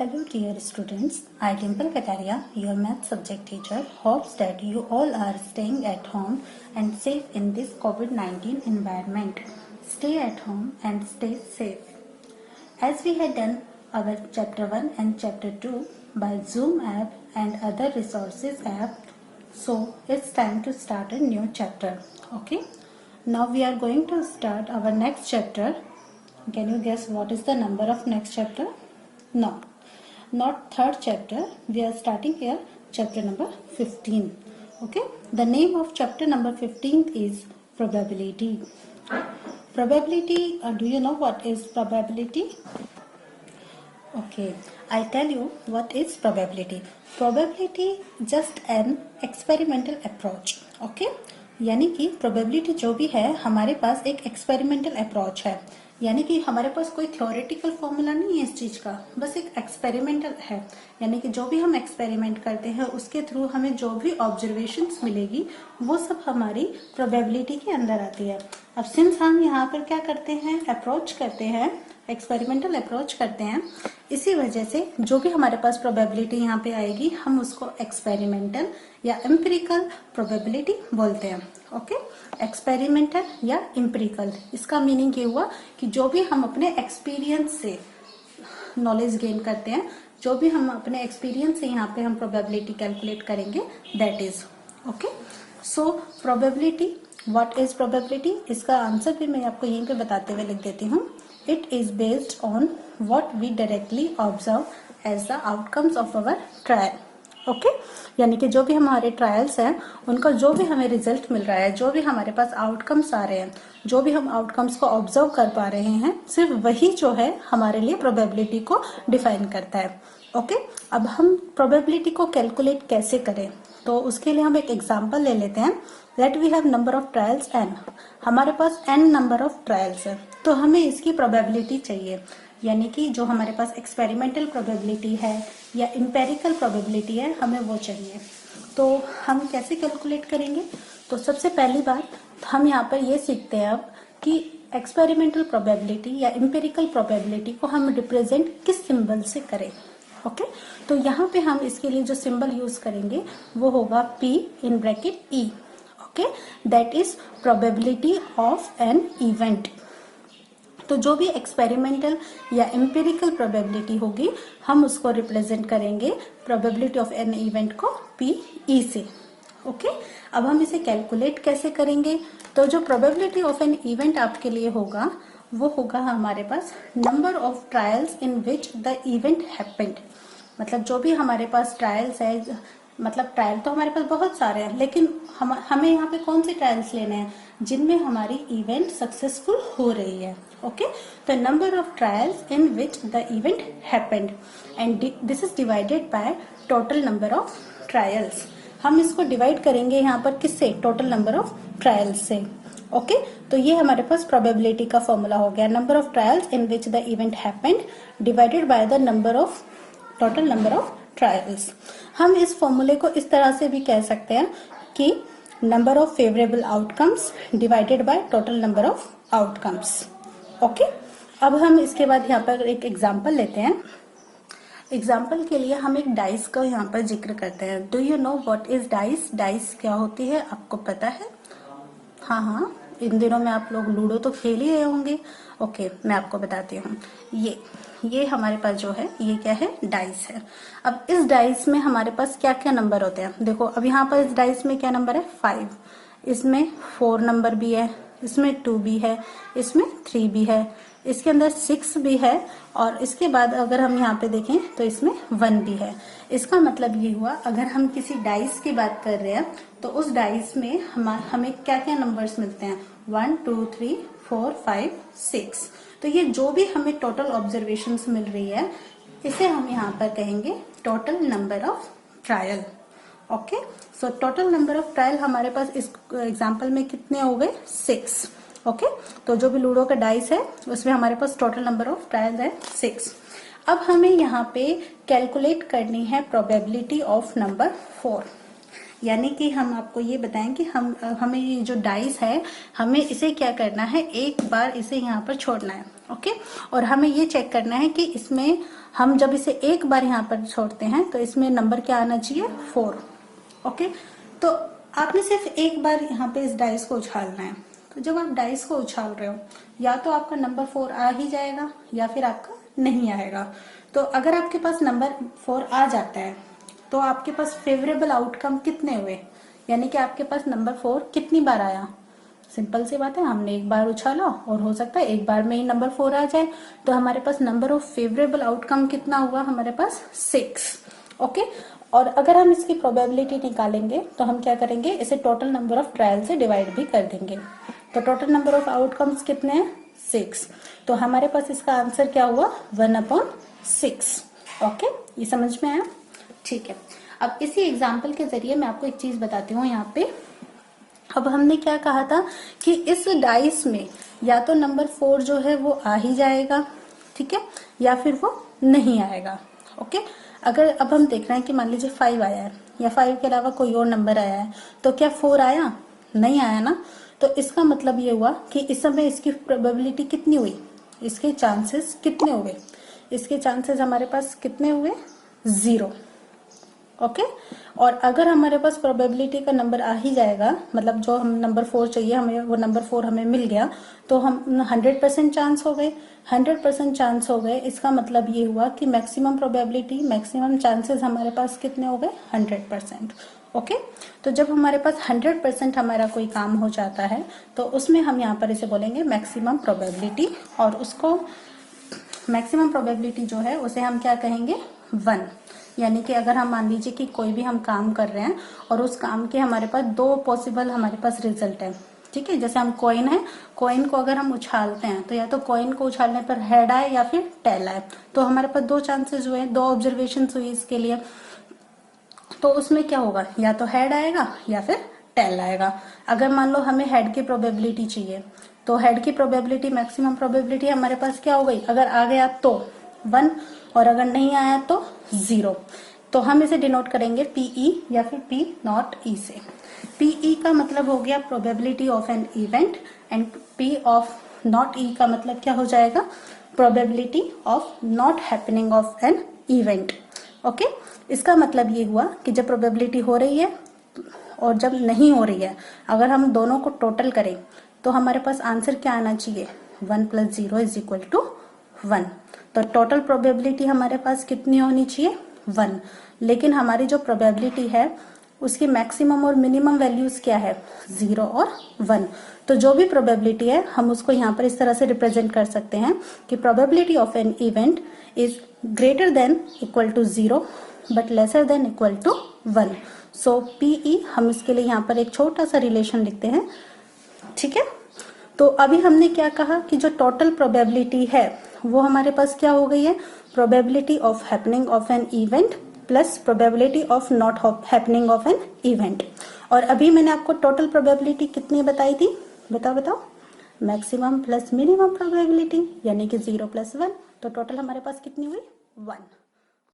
Hello dear students, I Dimple Kataria, your math subject teacher, hopes that you all are staying at home and safe in this COVID-19 environment. Stay at home and stay safe. As we had done our chapter 1 and chapter 2 by Zoom app and other resources app, so it's time to start a new chapter. Okay, now we are going to start our next chapter. Can you guess what is the number of next chapter? No, not third chapter. We are starting here chapter number 15. Okay, the name of chapter number 15 is probability. Probability, do you know what is probability? Okay, I tell you what is probability. Probability just an experimental approach. Okay, यानी कि probability जो भी है हमारे पास एक experimental approach है, यानी कि हमारे पास कोई थ्योरेटिकल फॉर्मूला नहीं है इस चीज का, बस एक एक्सपेरिमेंटल है। यानी कि जो भी हम एक्सपेरिमेंट करते हैं उसके थ्रू हमें जो भी ऑब्जर्वेशंस मिलेगी वो सब हमारी प्रोबेबिलिटी के अंदर आती है। अब सिंस हम यहाँ पर क्या करते हैं, अप्रोच करते हैं, एक्सपेरिमेंटल अप्रोच करते हैं, इसी वजह से जो भी हमारे पास प्रोबेबिलिटी यहाँ पे आएगी हम उसको एक्सपेरिमेंटल या एम्पिरिकल प्रोबेबिलिटी बोलते हैं। ओके, एक्सपेरिमेंटल या एम्पिरिकल, इसका मीनिंग ये हुआ कि जो भी हम अपने एक्सपीरियंस से नॉलेज गेन करते हैं, जो भी हम अपने एक्सपीरियंस से यहाँ पे हम प्रोबेबिलिटी कैलकुलेट करेंगे, that is okay. So probability, what is probability, इसका आंसर भी मैं आपको यहीं पे बताते हुए लिख देती हूँ। It is based on what we directly observe as the outcomes of our trial. Okay, यानी कि जो भी हमारे ट्रायल्स हैं उनका जो भी हमें रिजल्ट मिल रहा है, जो भी हमारे पास आउटकम्स आ रहे हैं, जो भी हम आउटकम्स को ऑब्जर्व कर पा रहे हैं, सिर्फ वही जो है हमारे लिए प्रोबेबिलिटी को डिफाइन करता है। ओके, अब हम प्रोबेबिलिटी को कैलकुलेट कैसे करें, तो उसके लिए हम एक एग्जांपल ले लेते हैं। That we have number of trials n, हमारे पास n नंबर ऑफ ट्रायल्स है, तो हमें इसकी प्रोबेबिलिटी चाहिए, यानी कि जो हमारे पास एक्सपेरिमेंटल प्रोबेबिलिटी है या इंपेरिकल प्रोबेबिलिटी है, हमें वो चाहिए। तो हम कैसे कैलकुलेट करेंगे, तो सबसे पहली बात हम यहाँ पर ये सीखते हैं अब कि एक्सपेरिमेंटल प्रोबेबिलिटी या इंपेरिकल प्रोबेबिलिटी को हम रिप्रेजेंट किस सिंबल से करें। ओके, तो यहाँ पे हम इसके लिए जो सिंबल यूज करेंगे वो होगा P in bracket E। Okay, that is probability of an event. तो जो भी एक्सपेरिमेंटल या एम्पिरिकल प्रोबेबिलिटी होगी हम उसको रिप्रेजेंट करेंगे प्रोबेबिलिटी ऑफ एन इवेंट को PE से। ओके, अब हम इसे कैलकुलेट कैसे करेंगे, तो जो प्रोबेबिलिटी ऑफ एन इवेंट आपके लिए होगा वो होगा हमारे पास number of trials in which the event happened. मतलब जो भी हमारे पास ट्रायल्स है, मतलब ट्रायल तो हमारे पास बहुत सारे हैं, लेकिन हमें यहाँ पे कौन से ट्रायल्स लेने हैं जिनमें हमारी इवेंट सक्सेसफुल हो रही है। ओके, तो number of trials in which the event happened and this is divided by total number of trials. हम इसको डिवाइड करेंगे यहाँ पर किससे, टोटल नंबर ऑफ ट्रायल्स से। ओके, तो ये हमारे पास प्रोबेबिलिटी का फॉर्मूला हो गया, number of trials in which the event happened divided by the number of total number of trials. हम इस फॉर्मूले को इस तरह से भी कह सकते हैं कि number of favourable outcomes divided by total number of outcomes. Okay, अब हम इसके बाद यहाँ पर एक एग्जांपल लेते हैं। एग्जांपल के लिए हम एक डाइस का यहाँ पर जिक्र करते हैं। Do you know what is dice, dice क्या होती है, आपको पता है? हाँ, इन दिनों में आप लोग लूडो तो खेल ही रहे होंगे। ओके, मैं आपको बताती हूँ। ये हमारे पास जो है ये क्या है, डाइस है। अब इस डाइस में हमारे पास क्या क्या नंबर होते हैं, देखो अब यहाँ पर इस डाइस में क्या नंबर है, 5, इसमें 4 नंबर भी है, इसमें 2 भी है, इसमें 3 भी है, इसके अंदर 6 भी है, और इसके बाद अगर हम यहाँ पे देखें तो इसमें 1 भी है। इसका मतलब ये हुआ अगर हम किसी डाइस की बात कर रहे हैं तो उस डाइस में हमें क्या क्या नंबर्स मिलते हैं, 1 2 3 4 5 6। तो ये जो भी हमें टोटल ऑब्जर्वेशंस मिल रही है इसे हम यहाँ पर कहेंगे total number of trial. Okay, so total number of trial हमारे पास इस एग्जांपल में कितने हो गए, 6। ओके, तो जो भी लूडो का डाइस है उसमें हमारे पास टोटल नंबर ऑफ ट्रायल है 6। अब हमें यहाँ पे कैलकुलेट करनी है प्रोबेबिलिटी ऑफ नंबर 4, यानी कि हम आपको ये बताएं कि हमें ये जो डाइस है हमें इसे क्या करना है, एक बार इसे यहाँ पर छोड़ना है। ओके, और हमें ये चेक करना है कि इसमें हम जब इसे एक बार यहाँ पर छोड़ते हैं तो इसमें नंबर क्या आना चाहिए, 4। ओके, तो आपने सिर्फ एक बार यहाँ पे इस डाइस को उछालना है। तो जब आप डाइस को उछाल रहे हो, या तो आपका नंबर 4 आ ही जाएगा या फिर आपका नहीं आएगा। तो अगर आपके पास नंबर 4 आ जाता है तो आपके पास फेवरेबल आउटकम कितने हुए, यानी कि आपके पास नंबर 4 कितनी बार आया। सिंपल सी बात है, हमने एक बार उछाला और हो सकता है एक बार में ही नंबर 4 आ जाए, तो हमारे पास नंबर ऑफ फेवरेबल आउटकम कितना हुआ, हमारे पास 6। ओके, और अगर हम इसकी प्रोबेबिलिटी निकालेंगे तो हम क्या करेंगे, इसे टोटल नंबर ऑफ ट्रायल से डिवाइड भी कर देंगे। तो टोटल नंबर ऑफ आउटकम्स कितने हैं, 6। तो हमारे पास इसका आंसर क्या हुआ, 1/6। ओके, ये समझ में आया? ठीक है, अब इसी एग्जाम्पल के जरिए मैं आपको एक चीज बताती हूँ यहाँ पे। अब हमने क्या कहा था कि इस डाइस में या तो नंबर 4 जो है वो आ ही जाएगा, ठीक है, या फिर वो नहीं आएगा। ओके, अगर अब हम देख रहे हैं कि मान लीजिए 5 आया है या 5 के अलावा कोई और नंबर आया है, तो क्या 4 आया, नहीं आया ना। तो इसका मतलब ये हुआ कि इस समय इसकी प्रोबेबिलिटी कितनी हुई, इसके चांसेस कितने हुए, इसके चांसेस हमारे पास कितने हुए, 0। ओके, और अगर हमारे पास प्रोबेबिलिटी का नंबर आ ही जाएगा, मतलब जो हम नंबर 4 चाहिए हमें, वो नंबर 4 हमें मिल गया, तो हम 100% चांस हो गए। 100% चांस हो गए, इसका मतलब ये हुआ कि मैक्सिमम प्रोबेबिलिटी, मैक्सिमम चांसेस हमारे पास कितने हो गए, 100%। ओके, तो जब हमारे पास 100% हमारा कोई काम हो जाता है तो उसमें हम यहाँ पर इसे बोलेंगे मैक्सिमम प्रोबेबिलिटी, और उसको मैक्सिमम प्रोबेबिलिटी जो है उसे हम क्या कहेंगे, 1। यानी कि अगर हम मान लीजिए कि कोई भी हम काम कर रहे हैं और उस काम के हमारे पास 2 पॉसिबल हमारे पास रिजल्ट है, ठीक है, जैसे हम कॉइन है, कॉइन को अगर हम उछालते हैं तो या तो कॉइन को उछालने पर हेड आए या फिर टेल आए, तो हमारे पास 2 चांसेस हुए, 2 ऑब्जर्वेशन हुई इसके लिए। तो उसमें क्या होगा, या तो हेड आएगा या फिर टेल आएगा। अगर मान लो हमें हेड की प्रोबेबिलिटी चाहिए, तो हेड की प्रोबेबिलिटी, मैक्सिमम प्रोबेबिलिटी हमारे पास क्या हो गई, अगर आ गया तो 1 और अगर नहीं आया तो 0। तो हम इसे डिनोट करेंगे पीई या फिर पी नॉट ई से। पीई का मतलब हो गया probability of an event, and P of not E का मतलब क्या हो जाएगा, probability of not happening of an event. Okay, इसका मतलब ये हुआ कि जब प्रोबेबिलिटी हो रही है और जब नहीं हो रही है, अगर हम दोनों को टोटल करें तो हमारे पास आंसर क्या आना चाहिए, 1 + 0 = 1। तो टोटल प्रोबेबिलिटी हमारे पास कितनी होनी चाहिए, 1। लेकिन हमारी जो प्रोबेबिलिटी है उसकी मैक्सिमम और मिनिमम वैल्यूज क्या है, 0 और 1। तो जो भी प्रोबेबिलिटी है हम उसको यहाँ पर इस तरह से रिप्रेजेंट कर सकते हैं कि probability of an event is greater than equal to 0 but lesser than equal to 1। So P E, हम इसके लिए यहाँ पर एक छोटा सा रिलेशन लिखते हैं, ठीक है। तो अभी हमने क्या कहा कि जो टोटल प्रोबेबिलिटी है वो हमारे पास क्या हो गई है, probability of happening of an event plus probability of not happening of an event. और अभी मैंने आपको टोटल प्रोबेबिलिटी कितनी बताई थी, बताओ, मैक्सिमम प्लस मिनिमम प्रोबेबिलिटी, यानी कि 0 + 1। तो टोटल हमारे पास कितनी हुई, 1।